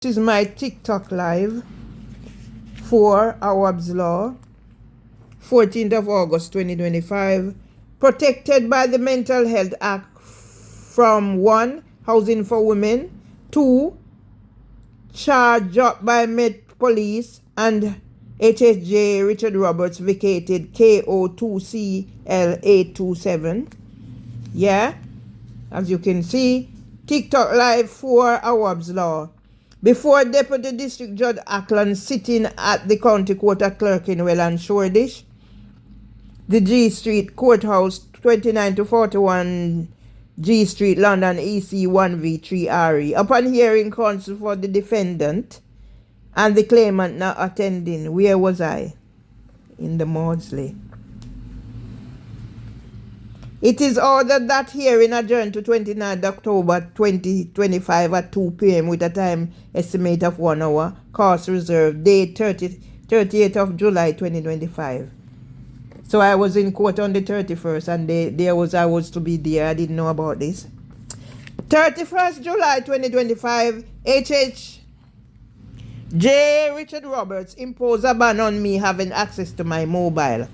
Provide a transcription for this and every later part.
This is my TikTok live for Awaab's Law, 14th of August 2025, protected by the Mental Health Act from 1. Housing for women, 2. Charge up by Met Police and HSJ Richard Roberts vacated KO2CL827. Yeah, as you can see, TikTok live for Awaab's Law. Before Deputy District Judge Ackland sitting at the County Court at Clerkenwell and Shoreditch, the G Street Courthouse, 29 to 41 G Street, London, EC 1V3RE. Upon hearing counsel for the defendant and the claimant not attending, where was I? In the Maudsley. It is ordered that hearing adjourned to 29 October 2025 at 2 p.m. with a time estimate of 1 hour. Cost reserved. Date 30th of July 2025. So I was in court on the 31st and I was to be there. I didn't know about this. 31st July 2025, HHJ Richard Roberts imposed a ban on me having access to my mobile.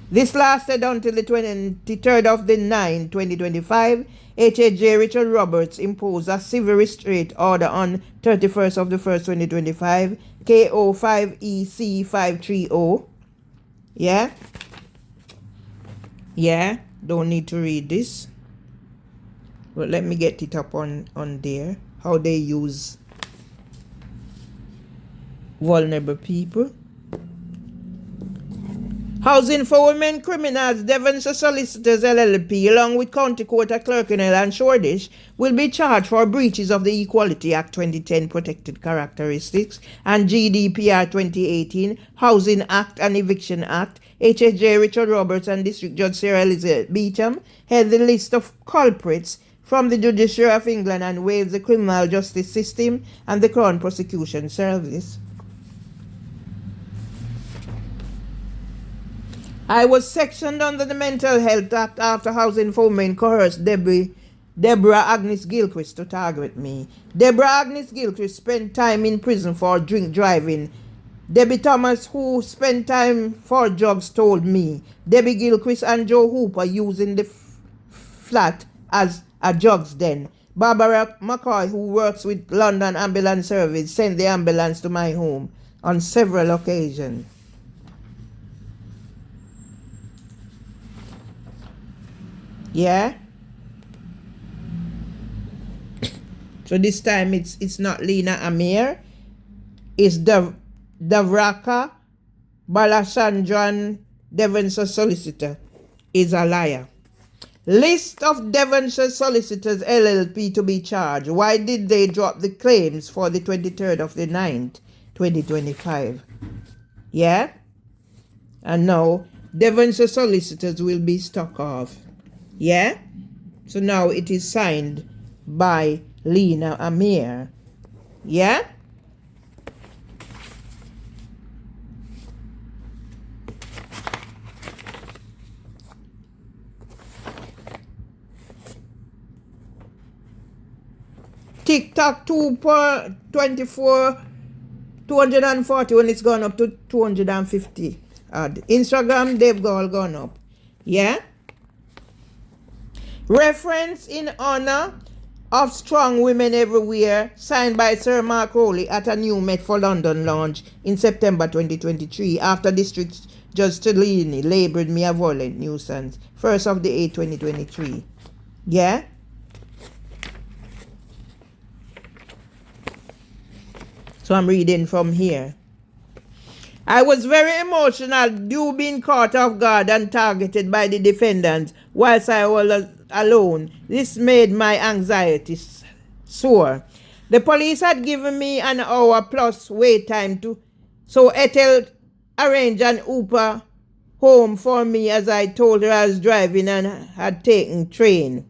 This lasted until the 23rd of the 9th, 2025. HHJ Richard Roberts imposed a civil restraint order on 31st of the 1st, 2025, KO5EC530. Yeah? Yeah, don't need to read this. But let me get it up on there. How they use vulnerable people. Housing for Women Criminals, Devonshire Solicitors LLP, along with County Court at Clerkenwell and Shoreditch, will be charged for breaches of the Equality Act 2010 Protected Characteristics and GDPR 2018, Housing Act and Eviction Act. HSJ Richard Roberts and District Judge Sarah Elizabeth Beecham had the list of culprits from the Judiciary of England and Wales, the criminal justice system, and the Crown Prosecution Service. I was sectioned under the Mental Health Act after Housing for Women coerced Deborah Agnes Gilchrist to target me. Deborah Agnes Gilchrist spent time in prison for drink driving. Debbie Thomas, who spent time for drugs, told me Debbie Gilchrist and Joe Hooper using the flat as a drugs den. Barbara McCoy, who works with London Ambulance Service, sent the ambulance to my home on several occasions. Yeah. So this time it's not Lena Amir. It's Davraka Balasandran, Devonshire Solicitor, is a liar. List of Devonshire Solicitors LLP to be charged. Why did they drop the claims for the 23rd of the 9th, 2025? Yeah? And now Devonshire Solicitors will be struck off. Yeah? So now it is signed by Lena Amir. Yeah? TikTok 2.24, 240 when it's gone up to 250. Instagram, they've all gone up. Yeah? Reference in honor of strong women everywhere, signed by Sir Mark Rowley at a new Met for London launch in September 2023 after District Judge Stellini labelled me a violent nuisance. 1st of the 8th, 2023. Yeah? So I'm reading from here. I was very emotional due being caught off guard and targeted by the defendants whilst I was alone. This made my anxiety soar. The police had given me an hour plus wait time so Ethel arranged an Uber home for me as I told her I was driving and had taken train.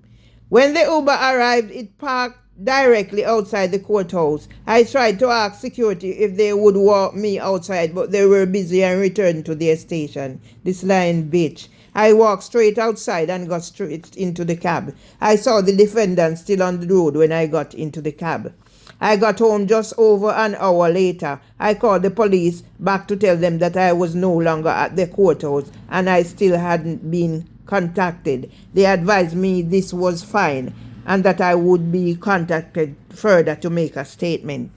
When the Uber arrived, it parked directly outside the courthouse. I tried to ask security if they would walk me outside, but they were busy and returned to their station. This lying bitch. I walked straight outside and got straight into the cab. I saw the defendant still on the road when I got into the cab. I got home just over an hour later. I called the police back to tell them that I was no longer at the courthouse and I still hadn't been contacted. They advised me this was fine and that I would be contacted further to make a statement.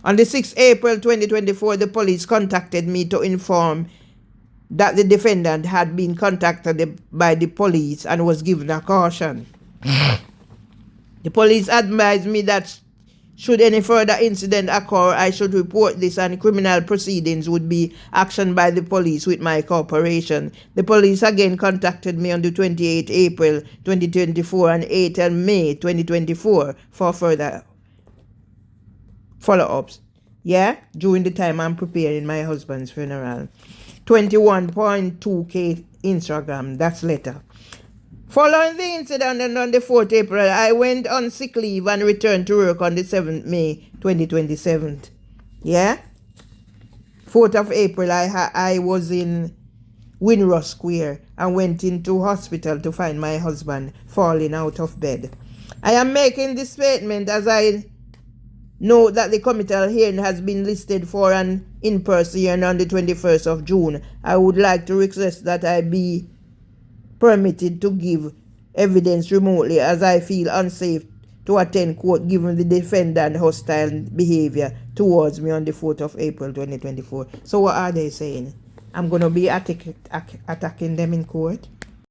On the 6th April 2024, the police contacted me to inform that the defendant had been contacted by the police and was given a caution. The police advised me that should any further incident occur, I should report this and criminal proceedings would be actioned by the police with my cooperation. The police again contacted me on the 28th April 2024 and 8th May 2024 for further follow-ups. Yeah, during the time I'm preparing my husband's funeral. 21.2k Instagram, that's letter. Following the incident and on the 4th April, I went on sick leave and returned to work on the 7th May 2027. Yeah? 4th of April, I was in Winross Square and went into hospital to find my husband falling out of bed. I am making this statement as I know that the committal hearing has been listed for an in-person hearing on the 21st of June. I would like to request that I be permitted to give evidence remotely as I feel unsafe to attend court given the defendant's hostile behavior towards me on the 4th of April 2024. So what are they saying? I'm going to be attacking them in court?